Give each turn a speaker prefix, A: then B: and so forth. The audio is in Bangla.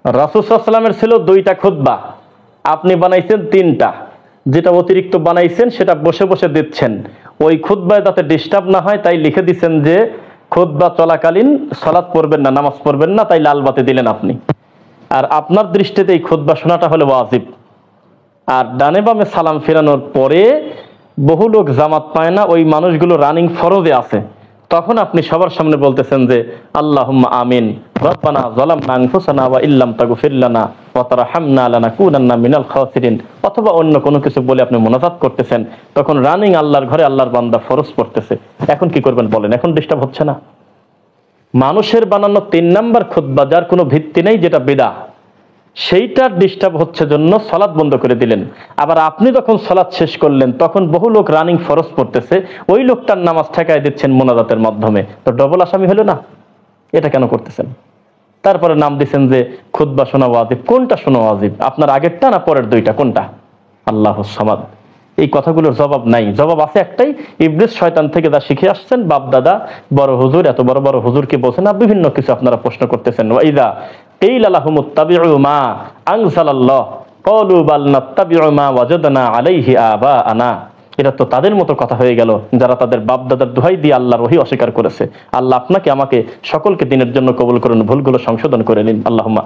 A: রাসূল সাল্লাল্লাহু আলাইহি ওয়াসাল্লামের ছিল 2টা খুতবা, আপনি বানাইছেন 3টা। যেটা অতিরিক্ত বানাইছেন সেটা বসে বসে দিচ্ছেন। ওই খুতবায় যাতে ডিস্টার্ব না হয় তাই লিখে দিচ্ছেন যে খুতবা চলাকালীন সালাত পড়বেন না, নামাজ পড়বেন না, তাই লাল বাতি দিলেন আপনি। আর আপনার দৃষ্টিতে এই খুতবা শোনাটা হলো ওয়াজিব। আর ডানে বামে সালাম ফেরানোর পরে বহু লোক জামাত পায় না, ওই মানুষগুলো রানিং ফরজে আছে, তখন আপনি সবার সামনে বলতেছেন যে আল্লাহুম্মা আমিন, রব্বানা যালামনা আনফুসানা ওয়া ইল্লাম তাগফির লানা ওয়া তারহামনা লানাকুনান্না মিনাল খাসিরিন, অথবা অন্য কোনো কিছু বলে আপনি মুনাজাত করতেছেন, তখন রানিং আল্লাহর ঘরে আল্লাহর বান্দা ফরজ পড়তেছে। এখন কি করবেন বলেন? এখন ডিস্টার্ব হচ্ছে না? মানুষের বানানো 3 নাম্বার খুতবা, যার কোনো ভিত্তি নেই, যেটা বিদআ, সেইটার ডিস্টার্ব হচ্ছে জন্য সালাত বন্ধ করে দিলেন। আবার আপনি যখন সালাত শেষ করলেন তখন বহু লোক রানিং ফরজ পড়তেছে, ওই লোকটার নামাজ ঠেকায় দিচ্ছেন মুনাজাতের মাধ্যমে, তো ডবল আসামি হলো না? এটা কেন করতেছেন? তারপরে নাম দিচ্ছেন যে খুতবা শোনা ওয়াজিব। কোনটা শোনা ওয়াজিব? আপনার আগেরটা না পরের 2টা? কোনটা? আল্লাহুস সামাদ। এই কথাগুলোর জবাব নাই। জবাব আছে একটাই, ইবলিস শয়তান থেকে যা শিখে আসছেন, বাপ দাদা, বড় হুজুর, এত বড় বড় হুজুর কি বলছেন, আর বিভিন্ন কিছু আপনারা প্রশ্ন করতেছেন। ওয়াইদা কিলা লাহুমুত্তাবিউ মা আনজালাল্লাহ ক্বালু বাল নাত্তাবিউ মা ওয়াজাদনা আলাইহি আবাআনা। এটা তো তাদের মতো কথা হয়ে গেল যারা তাদের বাপ দাদার দোহাই দিয়ে আল্লাহর ওহী অস্বীকার করেছে। আল্লাহ আপনাকে আমাকে সকলকে দিনের জন্য কবুল করুন, ভুলগুলো সংশোধন করে নিন। আল্লাহুম্মা